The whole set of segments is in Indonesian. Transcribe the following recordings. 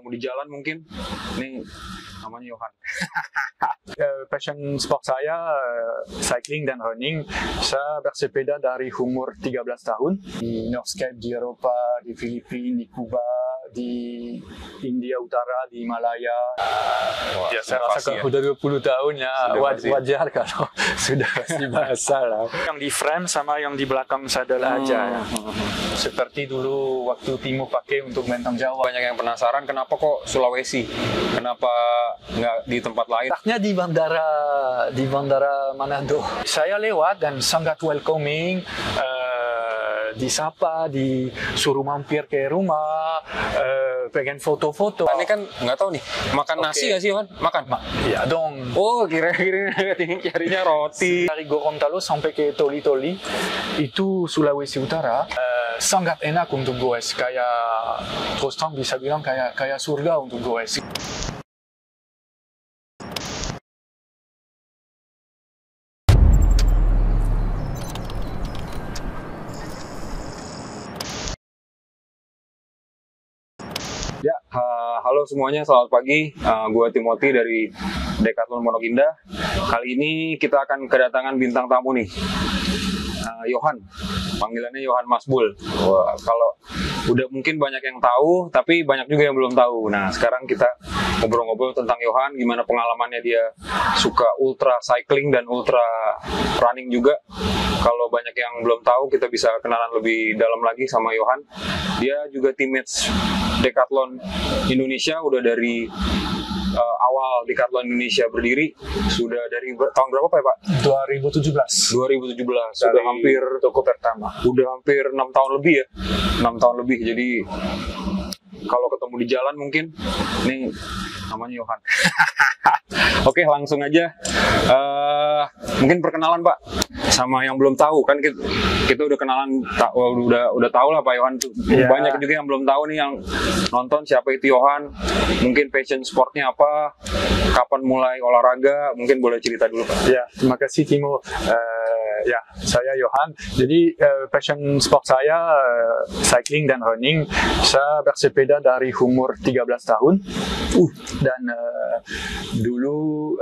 ketemu di jalan mungkin. Ini namanya Johan. Passion sport saya cycling dan running. Saya bersepeda dari umur 13 tahun di Northscape, di Eropa, di Filipina, di Kuba, di India Utara, di Himalaya. Ya, saya rasa udah 20 tahun ya, wajar kalau sudah pasti bahasa lah. Yang di frame sama yang di belakang saddle aja ya. Seperti dulu waktu Timo pakai untuk Bentang Jawa. Banyak yang penasaran kenapa kok Sulawesi? Kenapa nggak di tempat lain? Letaknya di bandara Manado. Saya lewat dan sangat welcoming. Disapa, disuruh mampir ke rumah, pengen foto-foto. Ini kan nggak tahu nih, makan nasi nggak sih Johan? Makan? Iya dong. Oh, kira-kira carinya roti. Dari Gorontalo sampai ke Toli-Toli, itu Sulawesi Utara. Sangat enak untuk goes, kayak terus terang bisa bilang kayak surga untuk goes. Ya, halo semuanya, selamat pagi. Gue Timothy dari Decathlon Pondok Indah. Kali ini kita akan kedatangan bintang tamu nih, Johan. Panggilannya Johan Masbul. Wah, kalau udah mungkin banyak yang tahu, tapi banyak juga yang belum tahu. Nah, sekarang kita ngobrol-ngobrol tentang Johan, gimana pengalamannya dia suka ultra cycling dan ultra running juga. Kalau banyak yang belum tahu, kita bisa kenalan lebih dalam lagi sama Johan. Dia juga teammates Decathlon Indonesia, udah dari awal Decathlon Indonesia berdiri, sudah dari tahun berapa Pak? 2017. 2017, sudah hampir toko pertama. Udah hampir 6 tahun lebih ya, 6 tahun lebih. Jadi kalau ketemu di jalan mungkin, ini namanya Johan. Oke, langsung aja. Mungkin perkenalan Pak, sama yang belum tahu kan kita udah kenalan, udah tahu lah Pak Johan tuh. Yeah. Banyak juga yang belum tahu nih yang nonton siapa itu Johan. Mungkin passion sportnya apa, kapan mulai olahraga, mungkin boleh cerita dulu Pak. Ya, terima kasih Timo. Ya, saya Johan. Jadi passion sport saya cycling dan running. Saya bersepeda dari umur 13 tahun. Dan dulu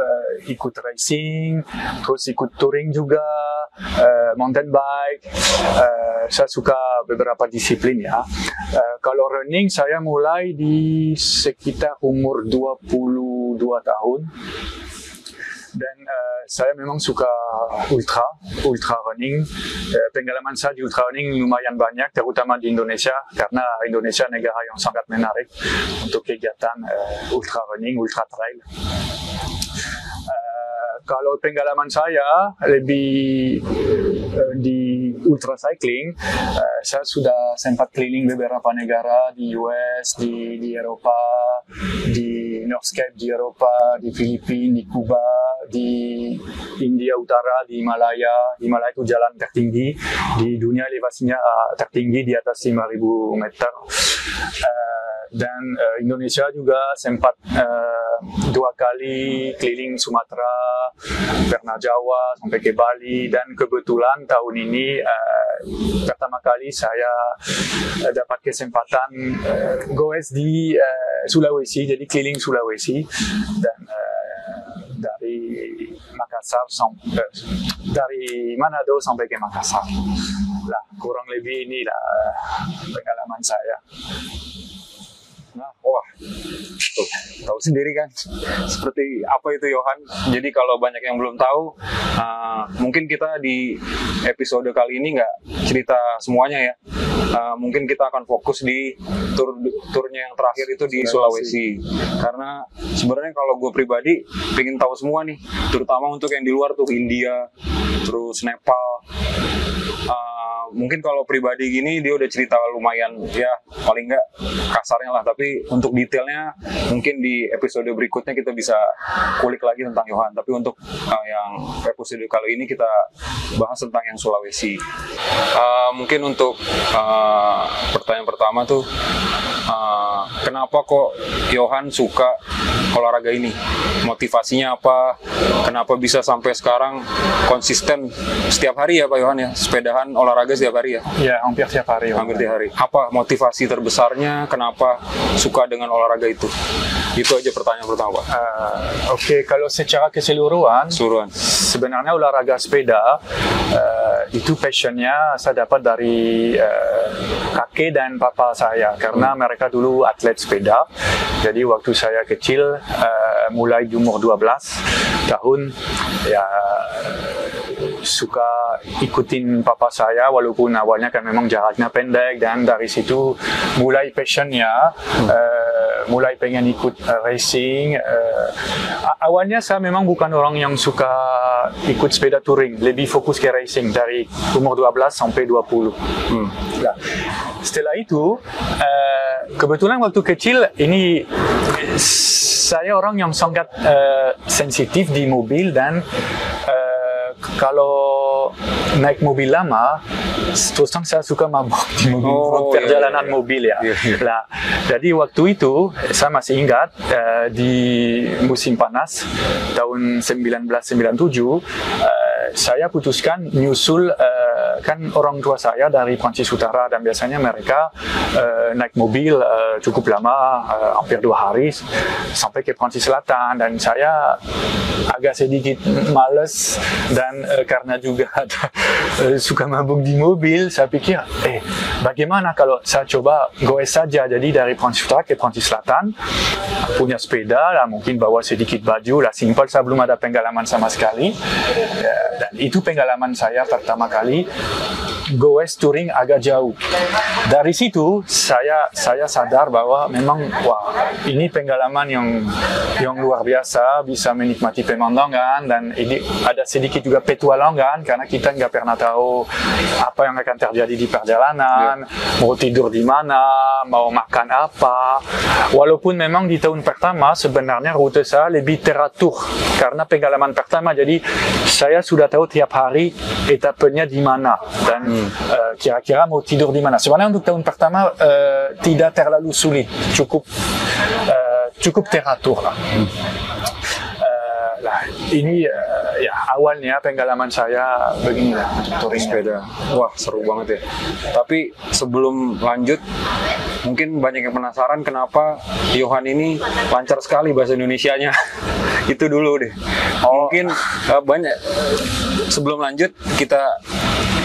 ikut racing, terus ikut touring juga, mountain bike. Saya suka beberapa disiplin ya. Kalau running saya mulai di sekitar umur 22 tahun. Dan saya memang suka ultra running. Pengalaman saya di ultra running lumayan banyak, terutama di Indonesia, karena Indonesia negara yang sangat menarik untuk kegiatan ultra running, ultra trail. Kalau pengalaman saya lebih di ultra cycling, saya sudah sempat keliling beberapa negara di US, di Eropa, di Northscape di Eropa, di Filipina, di Kuba, di India Utara, di Himalaya. Himalaya itu jalan tertinggi di dunia, elevasinya tertinggi di atas 5.000 meter. Dan Indonesia juga sempat 2 kali keliling Sumatera, pernah Jawa sampai ke Bali, dan kebetulan tahun ini pertama kali saya dapat kesempatan goes di Sulawesi, jadi keliling Sulawesi, dan dari Makassar dari Manado sampai ke Makassar. Lah, kurang lebih inilah pengalaman saya. Nah, wah, tuh, tahu sendiri kan seperti apa itu Johan. Jadi kalau banyak yang belum tahu, mungkin kita di episode kali ini nggak cerita semuanya ya. Mungkin kita akan fokus di turnya yang terakhir itu di Sulawesi. Karena sebenarnya kalau gue pribadi pengen tahu semua nih, terutama untuk yang di luar tuh, India, terus Nepal. Mungkin kalau pribadi gini dia udah cerita lumayan ya, paling nggak kasarnya lah, tapi untuk detailnya mungkin di episode berikutnya kita bisa kulik lagi tentang Johan. Tapi untuk yang episode kali ini kita bahas tentang yang Sulawesi. Mungkin untuk pertanyaan pertama tuh, kenapa kok Johan suka olahraga ini? Motivasinya apa? Kenapa bisa sampai sekarang konsisten setiap hari ya Pak Johan ya? Sepedahan olahraga setiap hari ya? Ya, hampir tiap hari. Hampir tiap hari. Apa motivasi terbesarnya? Kenapa suka dengan olahraga itu? Itu aja pertanyaan pertama Pak. Oke, kalau secara keseluruhan, sebenarnya olahraga sepeda itu passionnya saya dapat dari kakek dan papa saya karena mereka dulu atlet sepeda. Jadi waktu saya kecil, mulai di umur 12 tahun, ya suka ikutin papa saya walaupun awalnya kan memang jaraknya pendek, dan dari situ mulai passionnya, mulai pengen ikut racing. Awalnya saya memang bukan orang yang suka ikut sepeda touring, lebih fokus ke racing dari umur 12 sampai 20. Nah, setelah itu kebetulan waktu kecil ini saya orang yang sangat sensitif di mobil, dan kalau naik mobil lama, terus terang saya suka mabuk di mobil, perjalanan mobil ya. Nah, jadi waktu itu saya masih ingat di musim panas tahun 1997, saya putuskan nyusul, kan orang tua saya dari Prancis Utara, dan biasanya mereka naik mobil cukup lama, hampir 2 hari sampai ke Prancis Selatan, dan saya agak sedikit males, dan karena juga suka mabuk di mobil, saya pikir bagaimana kalau saya coba goes saja, jadi dari Prancis Utara ke Prancis Selatan, punya sepeda lah, mungkin bawa sedikit baju lah, simple, saya belum ada pengalaman sama sekali. Dan itu pengalaman saya pertama kali goes touring agak jauh. Dari situ saya sadar bahwa memang ini pengalaman yang luar biasa, bisa menikmati pemandangan, dan ini ada sedikit juga petualangan karena kita nggak pernah tahu apa yang akan terjadi di perjalanan, mau tidur di mana, mau makan apa. Walaupun memang di tahun pertama sebenarnya rute saya lebih teratur karena pengalaman pertama, jadi saya sudah tahu tiap hari etapenya di mana dan kira-kira mau tidur di mana. Sebenarnya untuk tahun pertama tidak terlalu sulit, cukup teratur lah. Ini ya awalnya pengalaman saya beginilah touring sepeda. Wah, seru banget ya. Tapi sebelum lanjut, mungkin banyak yang penasaran kenapa Johan ini lancar sekali bahasa Indonesianya. Itu dulu deh. Mungkin banyak. Sebelum lanjut, kita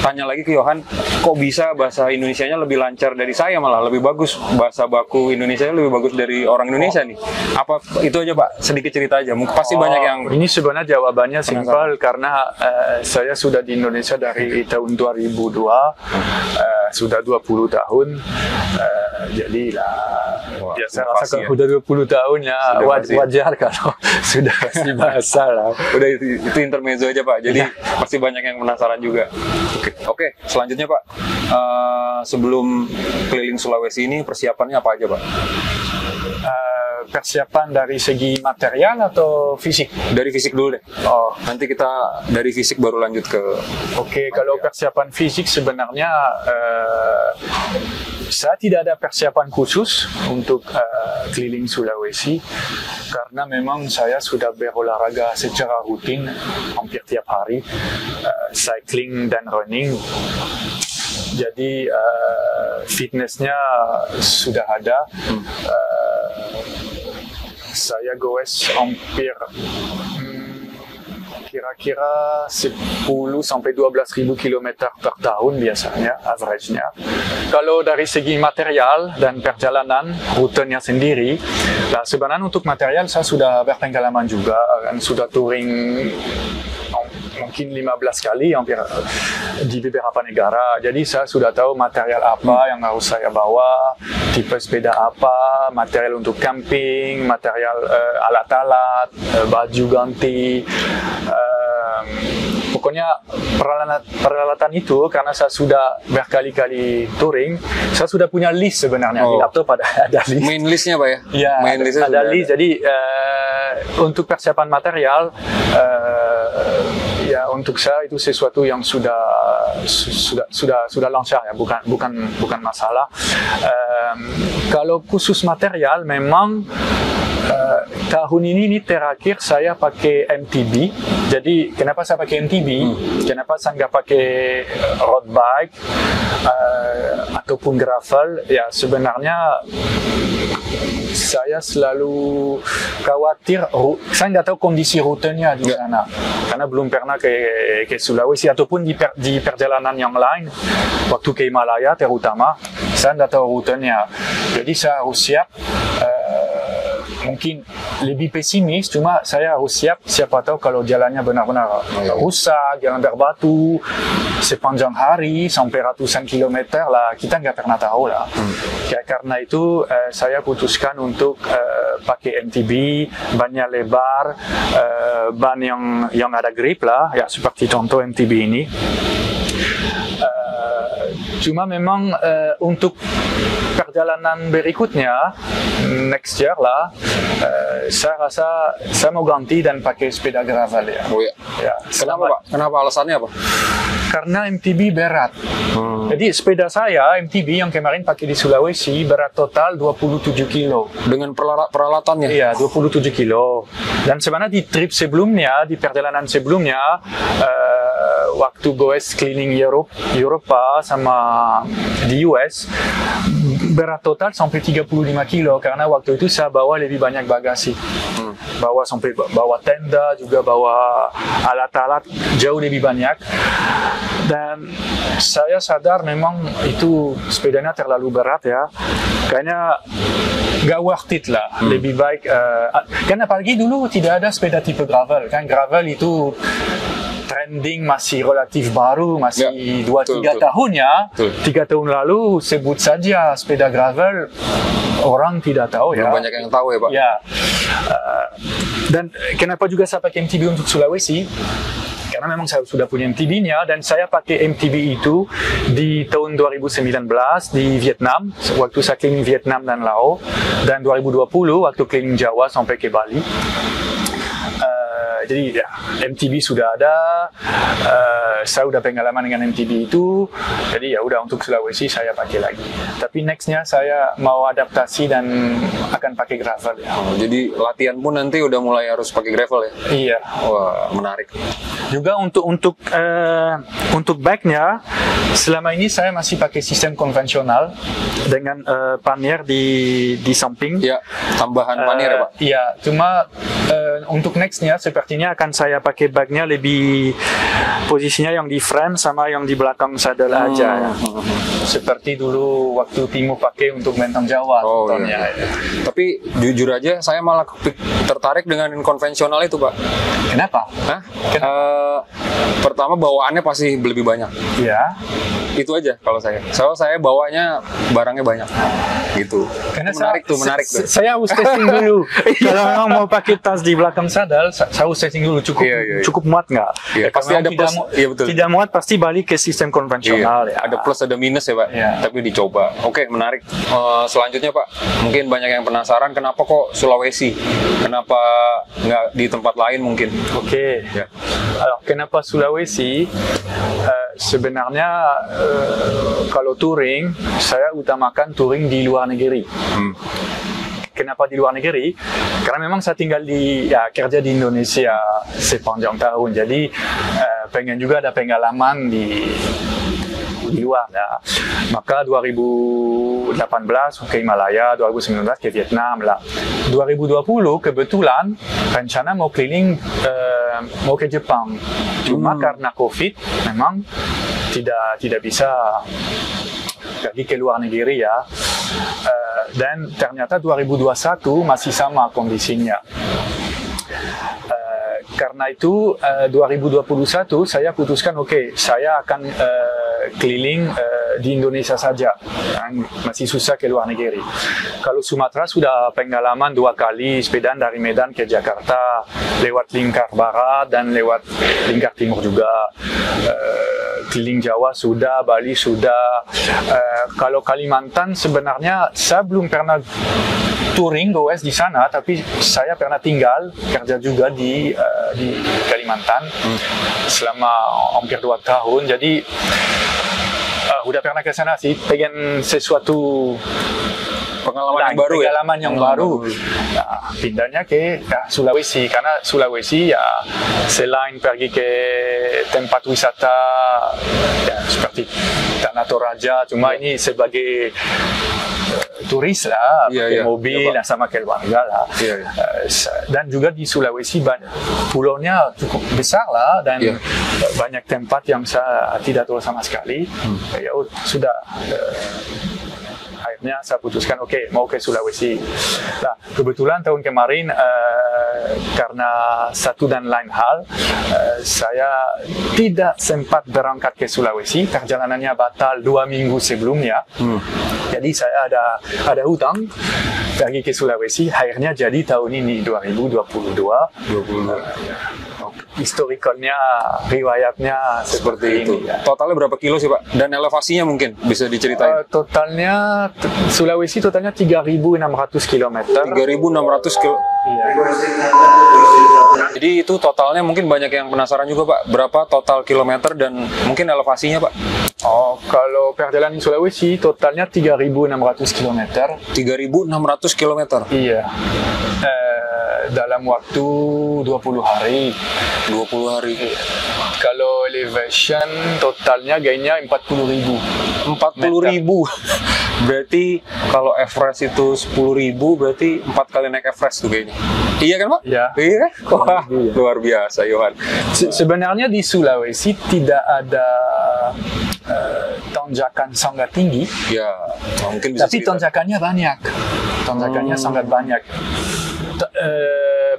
tanya lagi ke Johan, kok bisa bahasa Indonesianya lebih lancar dari saya, malah lebih bagus bahasa baku Indonesianya lebih bagus dari orang Indonesia nih. Apa itu aja Pak? Sedikit cerita aja. Pasti banyak yang. Ini sebenarnya jawabannya simpel karena saya sudah di Indonesia dari tahun 2002, sudah 20 tahun. Jadi ya saya rasa kalau udah 20 tahun ya wajar kalau sudah pasti bahasa lah. Udah itu intermezzo aja Pak. Jadi pasti banyak yang penasaran juga. Oke, selanjutnya Pak, sebelum keliling Sulawesi ini persiapannya apa aja Pak? Persiapan dari segi material atau fisik? Dari fisik dulu deh. Nanti kita dari fisik baru lanjut ke. Oke, kalau persiapan fisik sebenarnya saya tidak ada persiapan khusus untuk keliling Sulawesi karena memang saya sudah berolahraga secara rutin hampir tiap hari, cycling dan running. Jadi fitnessnya sudah ada. Saya goes hampir kira-kira 10 sampai 12.000 km per tahun biasanya, average-nya. Kalau dari segi material dan perjalanan, rutenya sendiri, sebenarnya untuk material saya sudah berpengalaman juga, kan sudah touring mungkin 15 kali hampir di beberapa negara. Jadi saya sudah tahu material apa yang harus saya bawa, tipe sepeda apa, material untuk camping, material alat-alat, baju ganti. Pokoknya peralatan itu karena saya sudah berkali-kali touring, saya sudah punya list sebenarnya di laptop ada list. Main listnya Pak ya? Ya, main listnya ada list. Jadi untuk persiapan material, ya untuk saya itu sesuatu yang sudah lancar ya, bukan masalah. Kalau khusus material memang tahun ini terakhir saya pakai MTB. Jadi kenapa saya pakai MTB? Kenapa saya nggak pakai road bike ataupun gravel? Ya sebenarnya saya selalu khawatir, saya nggak tahu kondisi rutenya di sana, karena belum pernah ke Sulawesi ataupun di perjalanan yang lain, waktu ke Himalaya terutama, saya nggak tahu rutenya. Jadi saya harus siap, mungkin lebih pesimis, cuma saya harus siap, siapa tahu kalau jalannya benar-benar rusak, jalan berbatu, sepanjang hari, sampai ratusan kilometer lah, kita nggak pernah tahu lah. Karena itu saya putuskan untuk pakai MTB, bannya lebar, ban yang ada grip lah, ya seperti contoh MTB ini. Cuma memang untuk perjalanan berikutnya, next year lah, saya rasa saya mau ganti dan pakai sepeda gravel ya. Oh ya. Ya. Kenapa Pak? Kenapa alasannya apa? Karena MTB berat. Jadi sepeda saya MTB yang kemarin pakai di Sulawesi berat total 27 kilo. Dengan peralatannya? Iya, 27 kilo. Dan sebenarnya di trip sebelumnya, di perjalanan sebelumnya, waktu goes keliling Eropa sama di US, berat total sampai 35 kilo karena waktu itu saya bawa lebih banyak bagasi. Bawa tenda, juga bawa alat-alat jauh lebih banyak. Dan saya sadar memang itu sepedanya terlalu berat ya. Kayaknya gak worth it lah. Lebih baik, kan apalagi dulu tidak ada sepeda tipe gravel. Kan gravel itu trending masih relatif baru, masih 2-3 tahun ya. 3 tahun lalu sebut saja sepeda gravel, orang tidak tahu ya. Banyak yang tahu ya Pak. Ya. Dan kenapa juga saya pakai MTB untuk Sulawesi? Karena memang saya sudah punya MTB-nya dan saya pakai MTB itu di tahun 2019 di Vietnam, waktu saya keliling Vietnam dan Laos, dan 2020 waktu keliling Jawa sampai ke Bali. Jadi ya, MTB sudah ada, saya udah pengalaman dengan MTB itu, jadi ya udah untuk Sulawesi saya pakai lagi. Tapi nextnya saya mau adaptasi dan akan pakai gravel ya. Jadi latihan pun nanti udah mulai harus pakai gravel ya? Iya. Wah, menarik. Juga untuk bike-nya, selama ini saya masih pakai sistem konvensional dengan pannier di samping. Ya, tambahan pannier ya Pak? Iya, cuma untuk nextnya sepertinya akan saya pakai bag-nya lebih posisinya yang di frame sama yang di belakang saddle aja ya. Seperti dulu waktu Timo pakai untuk Menteng Jawa. Iya. Tapi jujur aja saya malah tertarik dengan konvensional itu Pak. Kenapa? Pertama bawaannya pasti lebih banyak. Iya. Itu aja kalau saya. Saya bawanya barangnya banyak. Gitu. Karena menarik tuh. Saya harus testing dulu. Kalau memang mau pakai tas di belakang saddle, saya harus testing dulu cukup muat nggak? Iya, pasti ada plus. Iya betul. Tidak muat pasti balik ke sistem konvensional ya. Ada plus ada minus ya Pak. Iya. Tapi dicoba. Oke, menarik. Selanjutnya Pak, mungkin banyak yang penasaran kenapa kok Sulawesi? Kenapa nggak di tempat lain mungkin? Oke. Ya. Kenapa Sulawesi? Sebenarnya kalau touring, saya utamakan touring di luar negeri. Kenapa di luar negeri? Karena memang saya tinggal kerja di Indonesia sepanjang tahun, jadi pengen juga ada pengalaman di luar ya. Maka 2018 ke Himalaya, 2019 ke Vietnam lah. 2020 kebetulan rencana mau keliling, mau ke Jepang. Cuma karena COVID memang tidak bisa pergi ke luar negeri ya. Dan ternyata 2021 masih sama kondisinya. Karena itu 2021 saya putuskan saya akan keliling di Indonesia saja, masih susah ke luar negeri. Kalau Sumatera sudah pengalaman 2 kali sepedaan dari Medan ke Jakarta lewat lingkar barat dan lewat lingkar timur juga. Keliling Jawa sudah, Bali sudah. Kalau Kalimantan sebenarnya saya belum pernah touring goes di sana, tapi saya pernah tinggal kerja juga di Kalimantan selama hampir 2 tahun. Jadi udah pernah ke sana sih, pengen sesuatu pengalaman yang baru. Nah, pindahnya ke Sulawesi, karena Sulawesi ya selain pergi ke tempat wisata ya, seperti Tanah Toraja, cuma ini sebagai turis lah, pakai mobil sama keluarga lah. Dan juga di Sulawesi pulaunya cukup besar lah dan banyak tempat yang saya tidak tahu sama sekali. Ya sudah. Akhirnya saya putuskan mau ke Sulawesi. Nah, kebetulan tahun kemarin karena satu dan lain hal saya tidak sempat berangkat ke Sulawesi. Perjalanannya batal 2 minggu sebelumnya. Jadi saya ada hutang pergi ke Sulawesi. Akhirnya jadi tahun ini 2022. Historikalnya, riwayatnya seperti ini. Totalnya berapa kilo sih Pak? Dan elevasinya mungkin bisa diceritain? Totalnya Sulawesi totalnya 3.600 km. 3.600 kilo. Iya. Jadi itu totalnya mungkin banyak yang penasaran juga Pak. Berapa total kilometer dan mungkin elevasinya Pak? Kalau perjalanan Sulawesi totalnya 3.600 km. 3.600 km? Iya. Dalam waktu 20 hari. 20 hari. Kalau elevation totalnya gainnya 40.000. 40.000. Berarti kalau Everest itu 10.000, berarti 4 kali naik Everest tuh kayaknya. Iya kan Pak? Iya. Iya. Wah, luar biasa Yohan. Sebenarnya di Sulawesi tidak ada tanjakan sangat tinggi. Ya, mungkin bisa. Tapi tanjakannya banyak. Tanjakannya sangat banyak.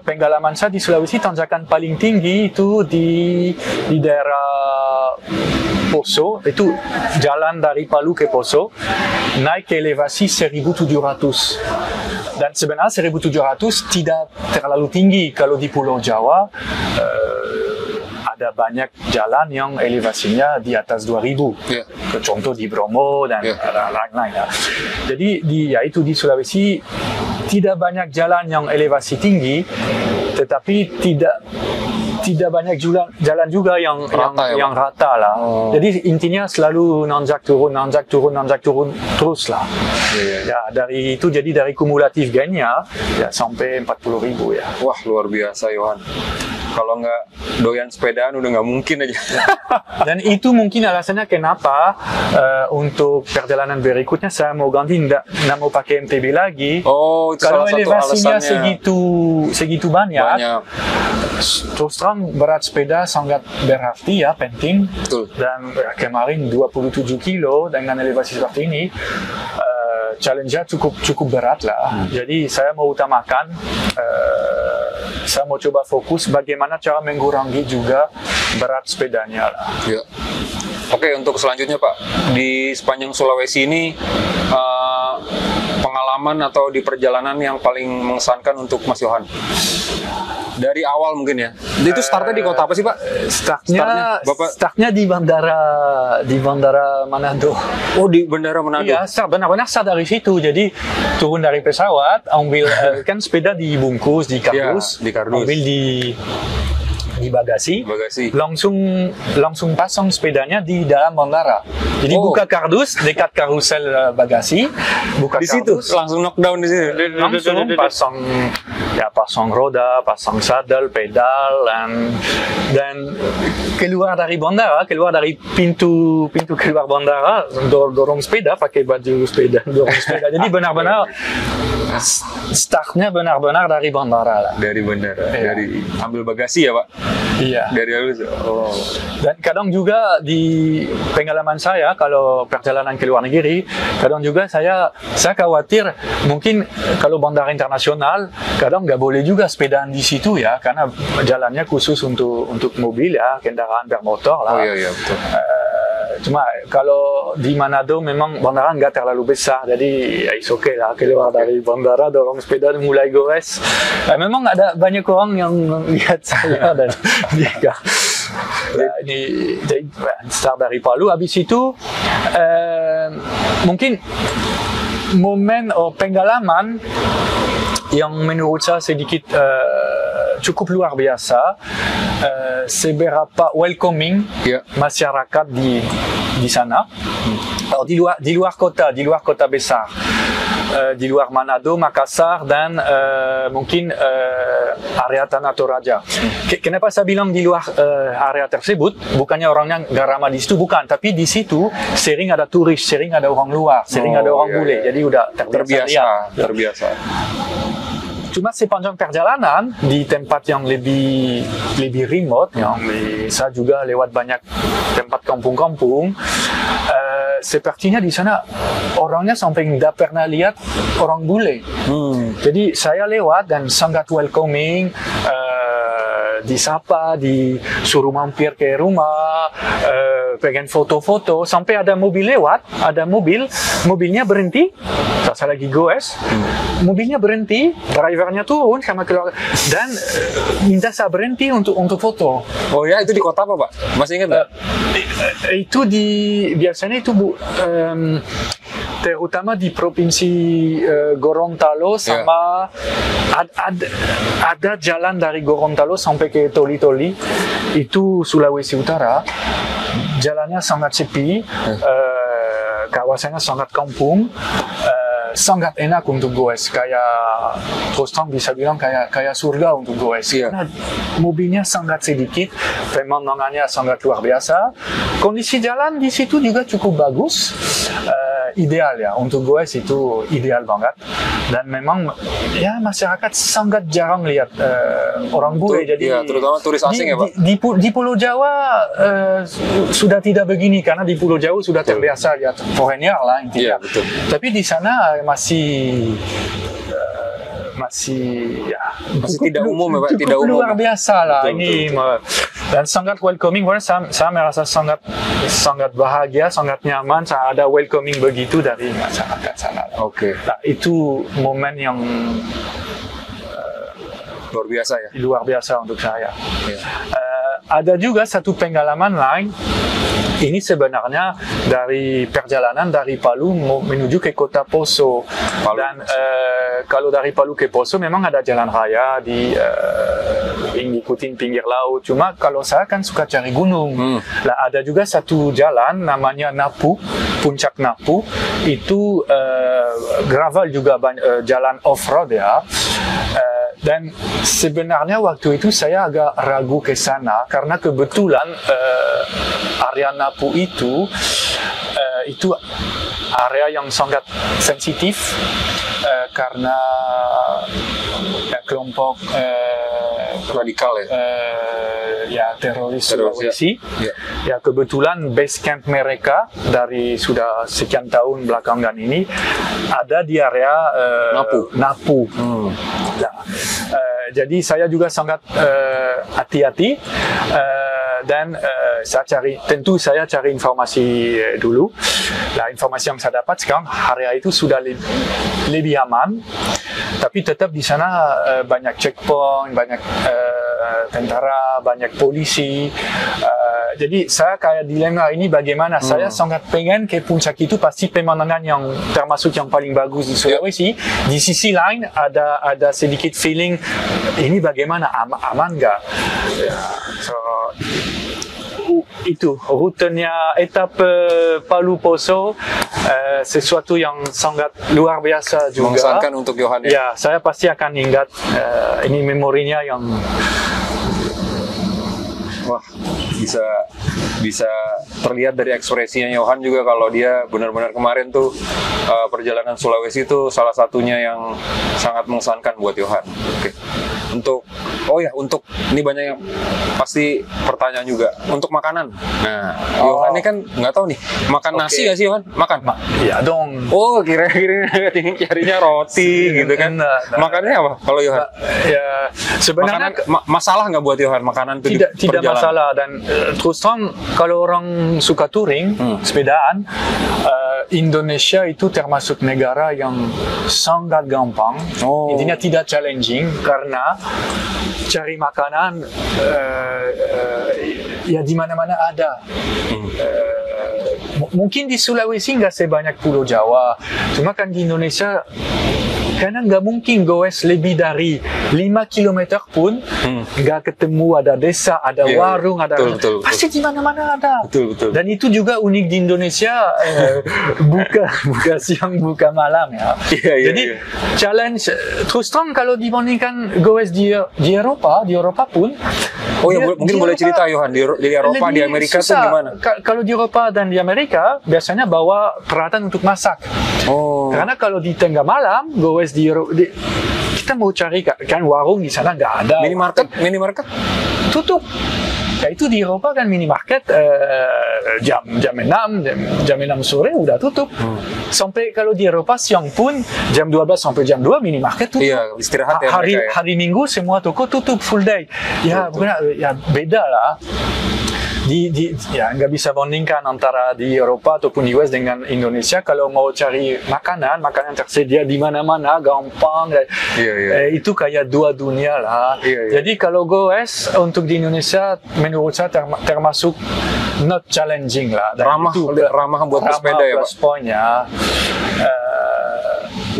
Pengalaman saya di Sulawesi, tanjakan paling tinggi itu di daerah Poso, itu jalan dari Palu ke Poso, naik ke elevasi 1.700. Dan sebenarnya 1.700 tidak terlalu tinggi. Kalau di Pulau Jawa ada banyak jalan yang elevasinya di atas 2.000. Contoh di Bromo dan lain-lain. Jadi itu di Sulawesi tidak banyak jalan yang elevasi tinggi, tetapi tidak banyak jalan juga yang rata lah. Jadi intinya selalu nanjak turun terus lah. Ya, dari itu jadi dari kumulatif gainnya ya sampai 40.000 ya. Wah, luar biasa Yohan. Kalau nggak doyan sepedaan udah nggak mungkin aja. Dan itu mungkin alasannya kenapa untuk perjalanan berikutnya saya mau ganti, nggak mau pakai MTB lagi. Oh, itu kalau salah satu elevasinya alasannya. segitu banyak. Terus terang berat sepeda sangat berarti ya, penting. Betul. Dan kemarin 27 kilo dengan elevasi seperti ini. Challenge-nya cukup berat lah. Jadi saya mau utamakan, saya mau coba fokus bagaimana cara mengurangi juga berat sepedanya lah. Ya. Oke, untuk selanjutnya Pak, di sepanjang Sulawesi ini pengalaman atau di perjalanan yang paling mengesankan untuk Mas Yohan? Dari awal mungkin ya. Itu startnya di kota apa sih Pak? Startnya di bandara Manado. Oh, di bandara Manado. Iya, benar-benar start dari situ. Jadi turun dari pesawat, ambil kan sepeda dibungkus di kardus, ambil di bagasi, langsung pasang sepedanya di dalam bandara. Jadi buka kardus dekat karusel bagasi, buka di kardus, situ langsung knockdown di situ. Langsung pasang roda, pasang sadel, pedal, dan keluar dari bandara, keluar dari pintu keluar bandara, dorong sepeda, pakai baju sepeda, dorong sepeda. Jadi benar-benar startnya benar-benar dari bandara lah. Dari bandara, dari ambil bagasi ya Pak? Iya. Dari halus. Oh. Dan kadang juga di pengalaman saya kalau perjalanan ke luar negeri, kadang juga saya khawatir mungkin kalau bandara internasional kadang nggak boleh juga sepedaan di situ ya, karena jalannya khusus untuk mobil ya, kendaraan bermotor lah. Oh iya betul. Cuma kalau di Manado memang bandara nggak terlalu besar, jadi ya it's okay lah keluar dari bandara dorong sepeda mulai goes. Memang ada banyak orang yang lihat saya dan dia ini jadi start dari Palu. Habis itu mungkin momen atau pengalaman yang menurut saya sedikit cukup luar biasa, seberapa welcoming masyarakat di sana, di luar kota besar, di luar Manado, Makassar dan mungkin area Tanah Toraja. Kenapa saya bilang di luar area tersebut? Bukannya orangnya nggak ramah di situ, bukan. Tapi di situ sering ada turis, sering ada orang luar, sering ada orang bule. Jadi udah terbiasa. Cuma sepanjang perjalanan di tempat yang lebih remote, yang saya juga lewat banyak tempat kampung-kampung, sepertinya di sana orangnya sampai nggak pernah lihat orang bule. Jadi saya lewat dan sangat welcoming, disapa, disuruh mampir ke rumah, pengen foto-foto, sampai ada mobil lewat, mobilnya berhenti, saya lagi goes, mobilnya berhenti, drivernya turun sama keluarga dan minta saya berhenti untuk foto. Oh ya, itu di kota apa Pak? Masih ingat nggak? Itu biasanya itu terutama di provinsi Gorontalo sama ada jalan dari Gorontalo sampai ke Toli-Toli, itu Sulawesi Utara. Jalannya sangat sepi, kawasannya sangat kampung, sangat enak untuk goes, kayak terus terang bisa bilang kayak surga untuk goes. Karena mobilnya sangat sedikit, pemandangannya sangat luar biasa, kondisi jalan di situ juga cukup bagus, ideal ya untuk goes, itu ideal banget. Dan memang ya masyarakat sangat jarang lihat orang bule, jadi terutama turis asing ya Pak. Di Pulau Jawa sudah tidak begini, karena di Pulau Jawa sudah terbiasa lihat foreigner lah intinya. Tapi di sana masih tidak umum ya Pak, tidak umum. Luar biasa lah ini, dan sangat welcoming. Saya merasa sangat bahagia, sangat nyaman, saya ada welcoming begitu dari masyarakat sana. Nah, itu momen yang luar biasa untuk saya. Ada juga satu pengalaman lain. Ini sebenarnya dari perjalanan dari Palu menuju ke kota Poso. Dan kalau dari Palu ke Poso memang ada jalan raya ngikutin pinggir laut. Cuma kalau saya kan suka cari gunung. Lah ada juga satu jalan namanya Napu, Puncak Napu. Itu gravel juga, jalan off-road ya. Dan sebenarnya waktu itu saya agak ragu ke sana karena kebetulan area Napu itu area yang sangat sensitif karena kelompok radikal teroris Sulawesi. Ya kebetulan base camp mereka dari sudah sekian tahun belakangan ini ada di area Napu. Jadi saya juga sangat hati-hati dan saya cari informasi dulu. Nah, informasi yang saya dapat sekarang area itu sudah lebih aman, tapi tetap di sana banyak checkpoint, banyak tentara, banyak polisi. Jadi saya kayak dilema ini bagaimana. Saya sangat pengen ke puncak itu, pasti pemandangan yang termasuk yang paling bagus di Sulawesi. Di sisi lain ada sedikit feeling ini bagaimana, aman nggak? Itu rutenya etape Palu Poso, sesuatu yang sangat luar biasa juga. Mengesankan untuk Johan ya. Ya, saya pasti akan ingat ini memorinya yang bisa terlihat dari ekspresinya Johan juga kalau dia benar-benar kemarin tuh perjalanan Sulawesi itu salah satunya yang sangat mengesankan buat Johan. Untuk untuk ini banyak yang pasti pertanyaan juga untuk makanan. Nah, Yohan ini kan nggak tahu nih makan nasi nggak sih Yohan? Makan? Ya dong. Oh, kira-kira carinya roti gitu kan? Makannya apa kalau Yohan? Ya sebenarnya masalah nggak buat Yohan makanan itu tidak masalah, dan terus terang kalau orang suka touring sepedaan, Indonesia itu termasuk negara yang sangat gampang. Intinya tidak challenging karena cari makanan ya di mana-mana ada. Mungkin di Sulawesi nggak sebanyak Pulau Jawa, cuma kan di Indonesia karena nggak mungkin goes lebih dari 5 km pun nggak ketemu ada desa, ada warung, ada betul. Pasti di mana-mana ada. Betul. Dan itu juga unik di Indonesia, buka siang buka malam ya. Jadi challenge terus terang kalau dibandingkan goes di Eropa pun. Mungkin boleh cerita Yohan di Eropa, di Amerika tuh gimana? Kalau di Eropa dan di Amerika biasanya bawa peralatan untuk masak. Karena kalau di tengah malam goes kita mau cari kan warung di sana nggak ada. Minimarket tutup. Ya itu di Eropa kan minimarket jam 6 sore udah tutup. Sampai kalau di Eropa siang pun jam 12 sampai jam 2 minimarket tutup. Iya, istirahat ya mereka ya. Hari Minggu semua toko tutup full day. Ya beda lah. Ya nggak bisa bandingkan antara di Eropa ataupun di US dengan Indonesia. Kalau mau cari makanan tersedia di mana-mana gampang. Itu kayak dua dunia lah. Jadi kalau goes untuk di Indonesia menurut saya termasuk not challenging lah. Ramah buat pesepeda ya Pak. Poinnya.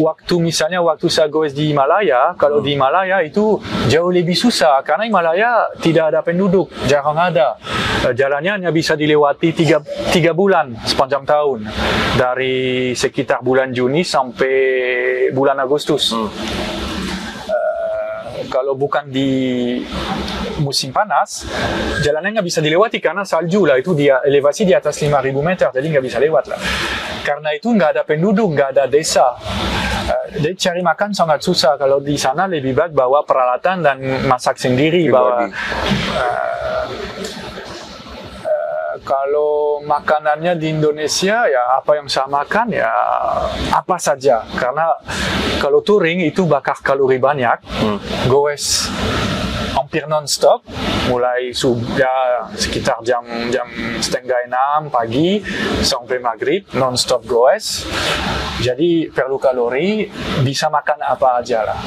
Waktu saya goes di Himalaya, kalau di Himalaya itu jauh lebih susah karena Himalaya tidak ada penduduk, jarang ada. Jalannya hanya bisa dilewati 3 bulan sepanjang tahun, dari sekitar bulan Juni sampai bulan Agustus. Kalau bukan di musim panas, jalannya nggak bisa dilewati karena salju lah, itu dia elevasi di atas 5.000 meter, jadi nggak bisa lewat lah. Karena itu nggak ada penduduk, nggak ada desa. Jadi cari makan sangat susah. Kalau di sana lebih baik bawa peralatan dan masak sendiri. Kalau makanannya di Indonesia ya apa yang saya makan ya apa saja. Karena kalau touring itu bakar kalori banyak. Goes hampir non-stop, mulai sekitar jam 5:30 pagi sampai maghrib non-stop goes. Jadi perlu kalori, bisa makan apa aja lah.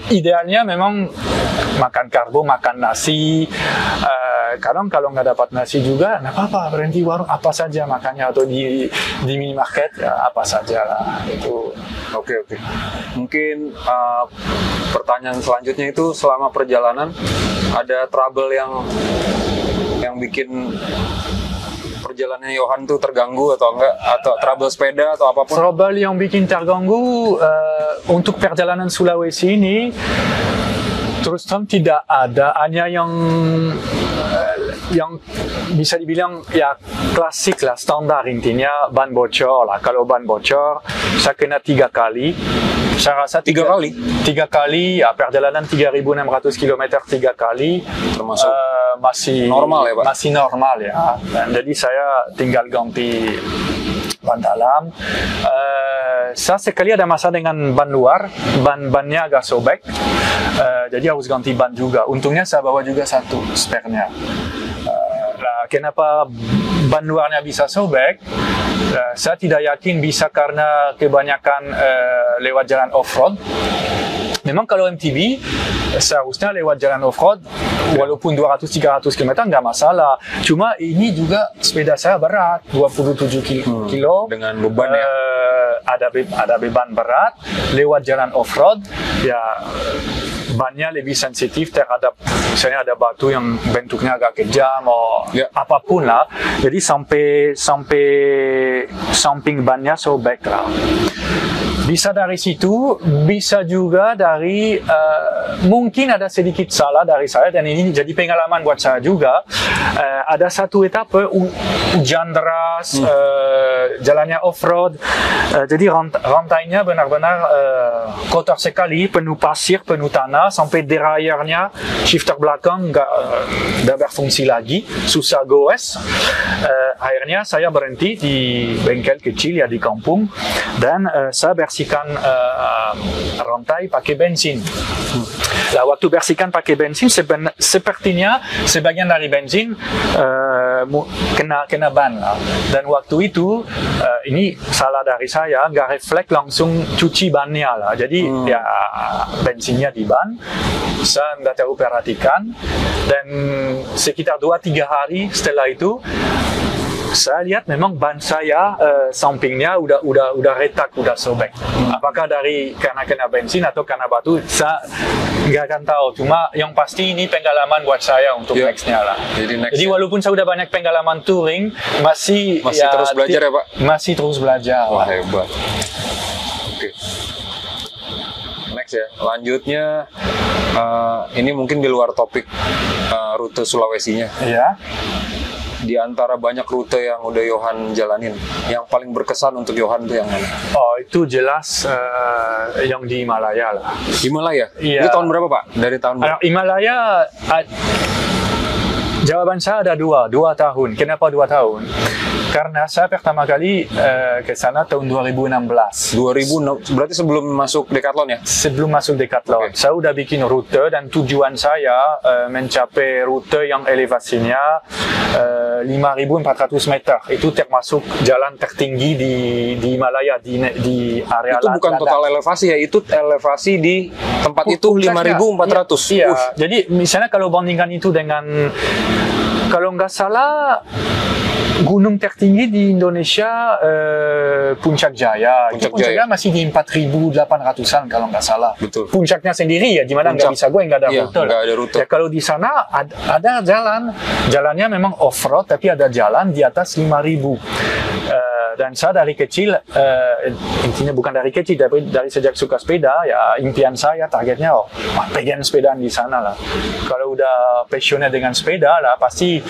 Idealnya memang makan karbo, makan nasi. Kadang kalau nggak dapat nasi juga, nggak apa-apa, berhenti warung apa saja makannya, atau di minimarket ya apa saja lah itu. Oke. Mungkin pertanyaan selanjutnya itu selama perjalanan ada trouble yang bikin perjalanan Yohan tuh terganggu atau enggak, atau trouble sepeda atau apapun? Trouble yang bikin terganggu untuk perjalanan Sulawesi ini terus terang tidak ada, hanya yang bisa dibilang ya klasik lah, standar intinya ban bocor lah. Kalau ban bocor saya kena 3 kali. Saya rasa 3 kali ya, perjalanan 3.600 km 3 kali termasuk masih normal ya Pak? Masih normal ya. Dan jadi saya tinggal ganti ban dalam. Saya sekali ada masalah dengan ban luar, bannya agak sobek, jadi harus ganti ban juga. Untungnya saya bawa juga satu spare-nya. Kenapa ban luarnya bisa sobek? Saya tidak yakin bisa karena kebanyakan lewat jalan off-road. Memang kalau MTB seharusnya lewat jalan off-road walaupun 200-300 km nggak masalah. Cuma ini juga sepeda saya berat, 27 kilo. Dengan beban ya? Ada beban berat, lewat jalan off-road, ya bannya lebih sensitif terhadap misalnya ada batu yang bentuknya agak kejam atau apapun lah. Jadi sampai samping bannya sobek lah. Bisa dari situ, bisa juga dari mungkin ada sedikit salah dari saya dan ini jadi pengalaman buat saya juga. Ada satu etape hujan deras, jalannya off-road, jadi rantainya benar-benar kotor sekali, penuh pasir, penuh tanah, sampai derailleur-nya shifter belakang nggak berfungsi lagi, susah goes. Akhirnya saya berhenti di bengkel kecil ya di kampung dan saya bersihkan rantai pakai bensin. Nah, waktu bersihkan pakai bensin sepertinya sebagian dari bensin kena ban lah. Dan waktu itu ini salah dari saya, nggak refleks langsung cuci bannya lah. Jadi ya bensinnya di ban, saya nggak tahu perhatikan dan sekitar 2-3 hari setelah itu saya lihat memang ban saya sampingnya udah retak, udah sobek. Apakah karena kena bensin atau karena batu, saya nggak akan tahu. Cuma yang pasti ini pengalaman buat saya untuk nextnya lah. Jadi walaupun saya udah banyak pengalaman touring, masih ya, terus belajar ya Pak? Masih terus belajar. Wah hebat. Oke. Next ya, lanjutnya ini mungkin di luar topik rute Sulawesinya. Iya. Di antara banyak rute yang udah Johan jalanin, yang paling berkesan untuk Johan itu yang mana? Oh, itu jelas yang di Himalaya lah. Himalaya? Iya. Itu tahun berapa Pak? Dari tahun berapa? Himalaya, jawaban saya ada dua tahun. Kenapa 2 tahun? Karena saya pertama kali ke sana tahun 2016. 2006, berarti sebelum masuk Decathlon ya? Sebelum masuk Decathlon. Okay. Saya udah bikin rute dan tujuan saya mencapai rute yang elevasinya 5.400 meter. Itu termasuk jalan tertinggi di Himalaya, di area itu bukan total elevasi ya, itu elevasi di tempat itu 5.400. Iya. Jadi misalnya kalau bandingkan itu dengan, kalau nggak salah, gunung tertinggi di Indonesia Puncak Jaya. Puncak Jaya masih di 4.800-an kalau nggak salah. Betul. Puncaknya sendiri ya, gimana nggak bisa gue, nggak ada rute. Nggak ada rute. Ya, kalau di sana ada jalannya memang off-road, tapi ada jalan di atas 5.000. Dan saya dari kecil, intinya bukan dari kecil, tapi dari sejak suka sepeda, ya impian saya, targetnya, pengen sepedaan di sana lah. Kalau udah passionate dengan sepeda lah, pasti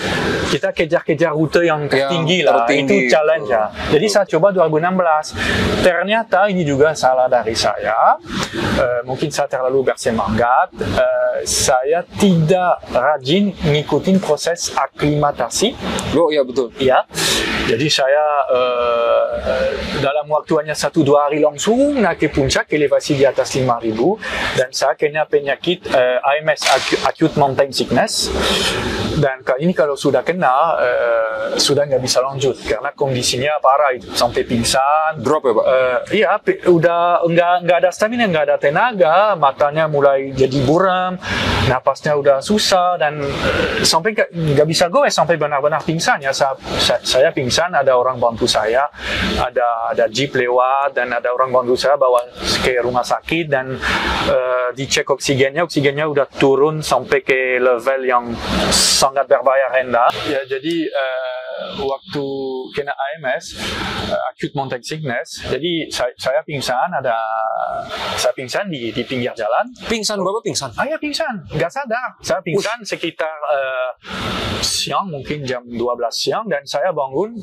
kita kejar-kejar rute yang tertinggi lah. Itu challenge ya. Jadi saya coba 2016. Ternyata ini juga salah dari saya. Mungkin saya terlalu bersemangat. Saya tidak rajin ngikutin proses aklimatasi. Oh iya betul. Ya. Jadi saya dalam waktu hanya 1-2 hari langsung naik ke puncak, elevasi di atas 5.000, dan saya kena penyakit AMS, Acute Mountain Sickness. Dan ini kalau sudah kena, sudah nggak bisa lanjut karena kondisinya parah itu, sampai pingsan. Drop ya Pak? Iya, udah nggak ada stamina, nggak ada tenaga, matanya mulai jadi buram, napasnya udah susah, dan sampai nggak bisa goes, sampai benar-benar pingsan ya. Saya pingsan, ada orang bantu saya, ada jeep lewat dan ada orang bantu saya bawa ke rumah sakit dan dicek oksigennya udah turun sampai ke level yang sangat berbahaya, rendah. Ya, jadi waktu kena AMS, Acute Mountain Sickness, jadi saya pingsan, saya pingsan di pinggir jalan. Pingsan, Bapak pingsan? Ya pingsan, nggak sadar. Saya pingsan sekitar siang, mungkin jam 12 siang, dan saya bangun,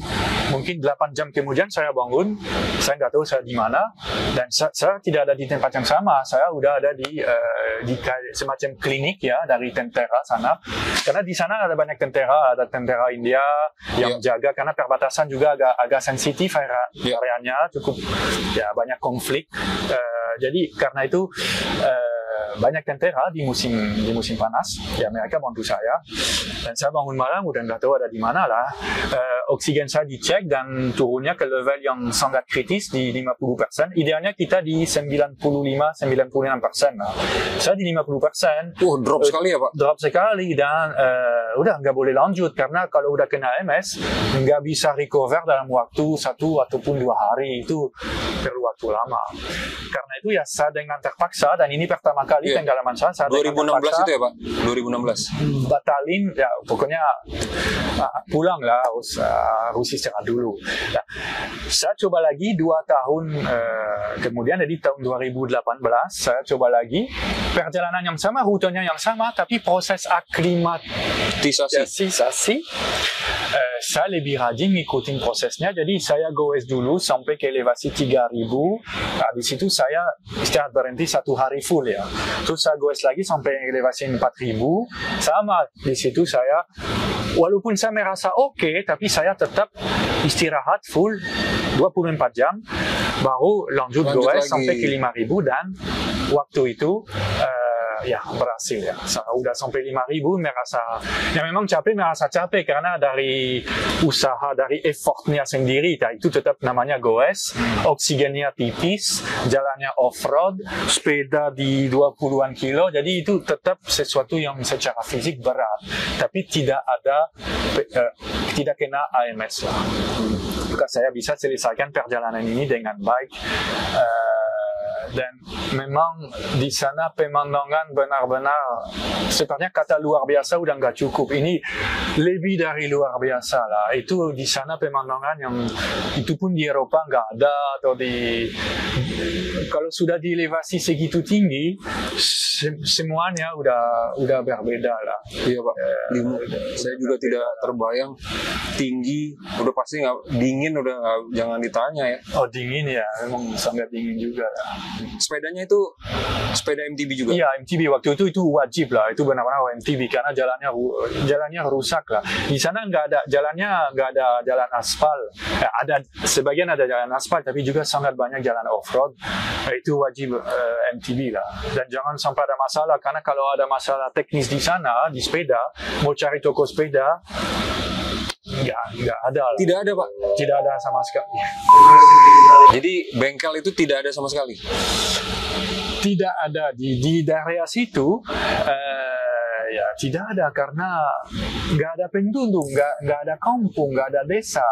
mungkin 8 jam kemudian saya bangun, saya nggak tahu saya di mana, dan saya tidak ada di tempat yang sama, saya udah ada di semacam klinik ya, dari tentara sana, karena di sana ada banyak tentara, ada tentara India yang jaga, karena perbatasan juga agak sensitif areanya, cukup ya banyak konflik. Jadi karena itu banyak tentara di musim panas, ya mereka bantu saya, dan saya bangun malam udah nggak tahu ada di mana lah. Oksigen saya dicek dan turunnya ke level yang sangat kritis di 50%. Idealnya kita di 95-96% lah. Saya di 50%. Drop sekali ya Pak? Drop sekali, dan udah nggak boleh lanjut karena kalau udah kena MS nggak bisa recover dalam waktu 1 ataupun 2 hari, itu perlu waktu lama. Karena itu ya saya dengan terpaksa, dan ini pertama kali pengalaman saya 2016 itu ya Pak? 2016? Batalin, ya pokoknya pulanglah harus istirahat dulu. Nah, saya coba lagi 2 tahun kemudian, jadi tahun 2018 saya coba lagi perjalanan yang sama, rutenya yang sama, tapi proses aklimatisasi saya lebih rajin ngikutin prosesnya. Jadi saya goes dulu sampai ke elevasi 3000, habis itu saya istirahat berhenti 1 hari full ya, terus saya goes lagi sampai elevasi 4000, sama di situ saya walaupun saya merasa oke, tapi saya tetap istirahat full 24 jam, baru lanjut goes sampai ke 5000, dan waktu itu ya berhasil ya. Udah sampai 5000 merasa ya memang merasa capek karena dari usaha, dari effortnya sendiri, itu tetap namanya goes, oksigennya tipis, jalannya off-road, sepeda di 20-an kilo, jadi itu tetap sesuatu yang secara fisik berat, tapi tidak kena AMS lah. Maka saya bisa selesaikan perjalanan ini dengan baik. Dan memang di sana pemandangan benar-benar sepertinya kata luar biasa udah nggak cukup, ini lebih dari luar biasa lah. Itu di sana pemandangan yang itu pun di Eropa nggak ada, atau kalau sudah di elevasi segitu tinggi semuanya udah berbeda lah. Iya Pak, saya juga tidak terbayang tinggi, udah pasti nggak dingin, jangan ditanya ya. Oh dingin ya, memang sangat dingin juga lah. Sepedanya itu sepeda MTB juga? Iya, MTB waktu itu wajib lah, itu benar-benar MTB karena jalannya rusak lah. Di sana nggak ada jalan aspal. Ada sebagian ada jalan aspal, tapi juga sangat banyak jalan off-road. Itu wajib MTB lah. Dan jangan sampai ada masalah, karena kalau ada masalah teknis di sana di sepeda, mau cari toko sepeda nggak ada lah. Tidak ada Pak? Tidak ada sama sekali. Jadi bengkel itu tidak ada sama sekali? Tidak ada di daerah situ. Ya tidak ada, karena nggak ada penduduk, nggak ada kampung, nggak ada desa.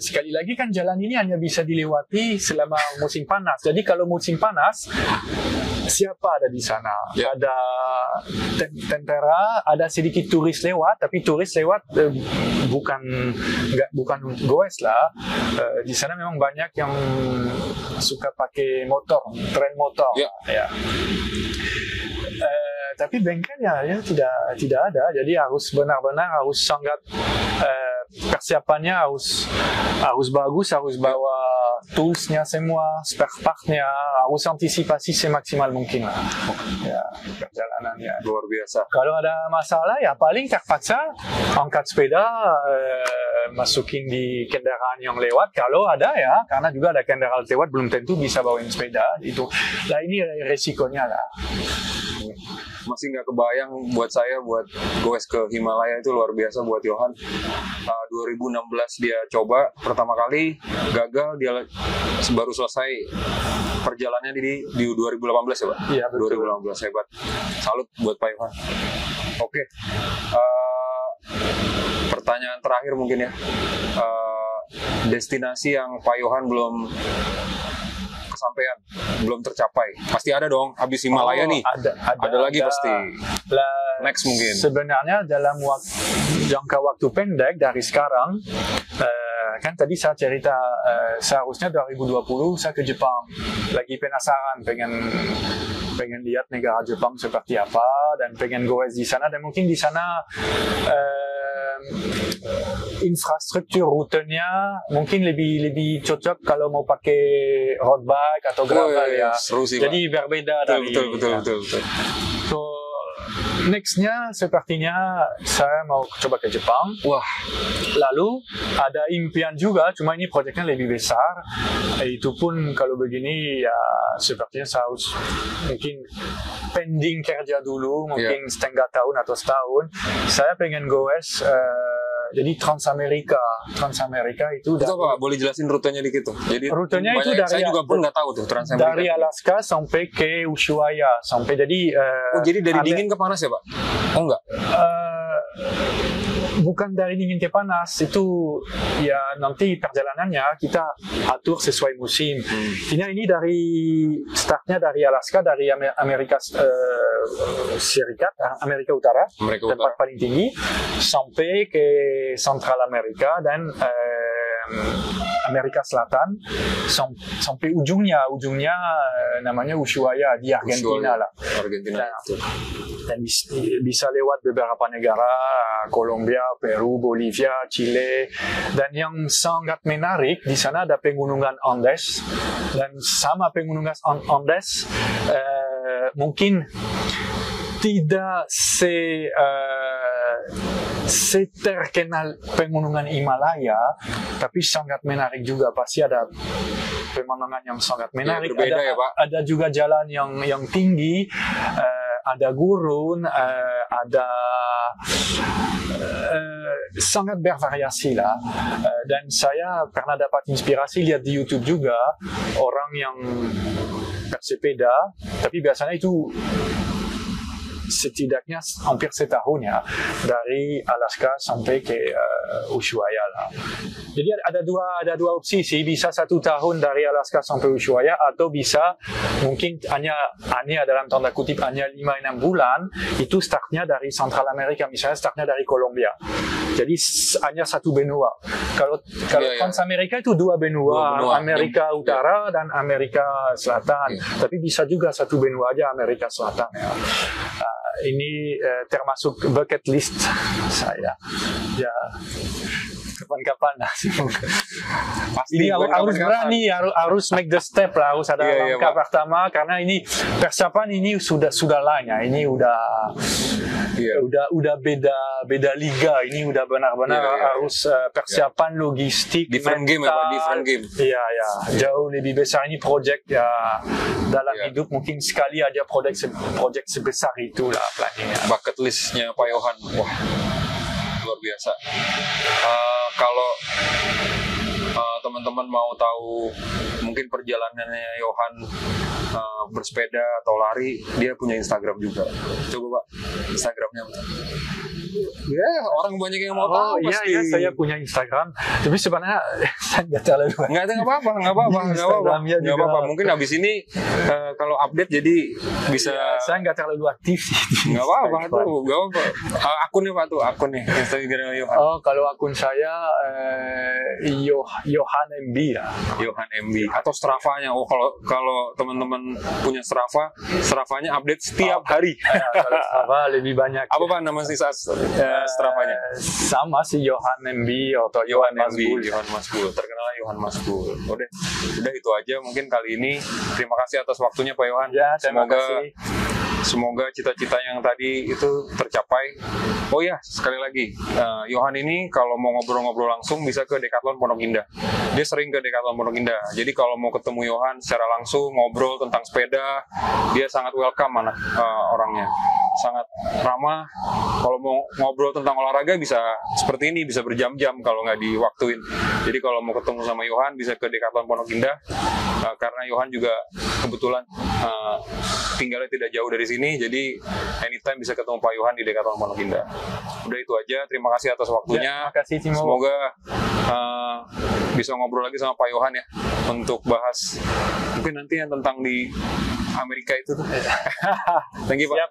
Sekali lagi kan jalan ini hanya bisa dilewati selama musim panas. Jadi kalau musim panas, siapa ada di sana? Ya. Ada tentara, ada sedikit turis lewat, tapi turis lewat bukan goes lah. Di sana memang banyak yang suka pakai motor, tren motor. Ya. Tapi bengkelnya ya tidak ada, jadi harus benar-benar harus sangat persiapannya harus bagus, harus bawa toolsnya semua, spare partnya, harus antisipasi semaksimal mungkin lah. Ya, perjalanannya luar biasa. Kalau ada masalah ya paling terpaksa angkat sepeda, masukin di kendaraan yang lewat kalau ada ya, karena juga ada kendaraan lewat belum tentu bisa bawain sepeda itu. Nah ini resikonya lah. Masih nggak kebayang buat saya, buat goes ke Himalaya itu luar biasa buat Johan. 2016 dia coba pertama kali, gagal, dia baru selesai perjalanannya di 2018 ya Pak? Iya betul. 2018, hebat. Salut buat Pak Johan. Oke. Pertanyaan terakhir mungkin ya. Destinasi yang Pak Johan belum kesampaian, belum tercapai, pasti ada dong. Habis Himalaya nih, ada lagi pasti. Next mungkin. Sebenarnya dalam jangka waktu pendek dari sekarang, kan tadi saya cerita seharusnya 2020 saya ke Jepang, lagi penasaran, pengen lihat negara Jepang seperti apa, dan pengen goes di sana, dan mungkin di sana infrastruktur rutenya mungkin lebih cocok kalau mau pakai road bike atau gravel ya. Jadi berbeda dari betul. So nextnya sepertinya saya mau coba ke Jepang. Wah. Lalu ada impian juga, cuma ini proyeknya lebih besar. Itu pun kalau begini ya sepertinya saya harus mungkin pending kerja dulu, mungkin setengah tahun atau setahun. Saya pengen goes jadi Transamerika itu apa? Boleh jelasin rutenya dikit tuh. Jadi rutenya itu dari, saya juga pun nggak tahu tuh Transamerika. Dari Alaska sampai ke Ushuaia, sampai jadi jadi dari dingin ke panas ya Pak? Oh enggak. Bukan dari dingin ke panas, itu ya nanti perjalanannya kita atur sesuai musim. Ini dari startnya dari Alaska, dari Amerika Serikat Amerika Utara, Amerika tempat Utara. paling tinggi, sampai ke Central Amerika dan Amerika Selatan, sampai ujungnya namanya Ushuaia di Argentina lah. Argentina. Dan bisa lewat beberapa negara, Kolombia, Peru, Bolivia, Chile, dan yang sangat menarik di sana ada pegunungan Andes, dan sama pegunungan Andes mungkin tidak terkenal pegunungan Himalaya, tapi sangat menarik juga. Pasti ada pemandangan yang sangat menarik. Berbeda ada, ya, Pak? Ada juga jalan yang tinggi, ada gurun, ada sangat bervariasi lah. Dan saya pernah dapat inspirasi lihat di YouTube juga orang yang bersepeda, tapi biasanya itu setidaknya hampir setahun ya, dari Alaska sampai ke Ushuaia lah. Jadi ada dua opsi sih, bisa 1 tahun dari Alaska sampai Ushuaia, atau bisa mungkin hanya dalam tanda kutip hanya 5-6 bulan, itu startnya dari Central Amerika, misalnya startnya dari Kolombia. Jadi hanya 1 benua. Kalau Transamerika itu 2 benua, Amerika Utara dan Amerika Selatan. Tapi bisa juga 1 benua aja Amerika Selatan ya. Ini termasuk bucket list saya. Ya, kapan-kapan lah. Pasti Ini harus berani, harus make the step lah, harus ada langkah pertama, karena ini persiapan ini sudah lain ya. Ini udah beda liga. Ini udah benar-benar harus persiapan logistik, different game ya, Pak, different game. Iya, jauh lebih besar. Ini project ya dalam hidup, mungkin sekali aja project sebesar itulah planningnya. Bucket listnya Pak Yohan, wah luar biasa. Kalau teman-teman mau tahu mungkin perjalanannya Yohan bersepeda atau lari, dia punya Instagram juga. Coba Pak, Instagramnya. Ya, orang banyak yang mau tahu pasti. Iya, saya punya Instagram. Tapi sebenarnya saya nggak terlalu. Nggak apa-apa. Mungkin habis ini kalau update jadi bisa. Saya nggak terlalu aktif sih. Nggak apa-apa tuh, nggak apa-apa. Akunnya Pak tuh, akunnya Instagram Yohan. Oh, kalau akun saya Yohan MB ya. Yohan MB atau Strava-nya. Oh, kalau teman-teman punya Strava-nya update setiap hari. Kalau Strava lebih banyak. Apa Pak nama sisa Strava-nya? Sama sih, Yohan MB atau Yohan Masbul. Yohan Masbul, terkenal Yohan Masbul. Udah itu aja mungkin kali ini. Terima kasih atas waktunya Pak Yohan. Ya, terima kasih. Semoga cita-cita yang tadi itu tercapai. Oh ya, sekali lagi, Yohan ini kalau mau ngobrol-ngobrol langsung bisa ke Decathlon Pondok Indah. Dia sering ke Decathlon Pondok Indah. Jadi kalau mau ketemu Yohan secara langsung, ngobrol tentang sepeda, dia sangat welcome orangnya. Sangat ramah. Kalau mau ngobrol tentang olahraga bisa seperti ini, bisa berjam-jam kalau nggak diwaktuin. Jadi kalau mau ketemu sama Yohan bisa ke Decathlon Pondok Indah, karena Yohan juga kebetulan tinggalnya tidak jauh dari sini, jadi anytime bisa ketemu Pak Yohan di Decathlon Pondok Indah. Udah itu aja, terima kasih atas waktunya. Terima kasih, Timo. Semoga bisa ngobrol lagi sama Pak Yohan ya, untuk bahas mungkin nanti yang tentang di Amerika itu tuh. Thank you Pak. Siap.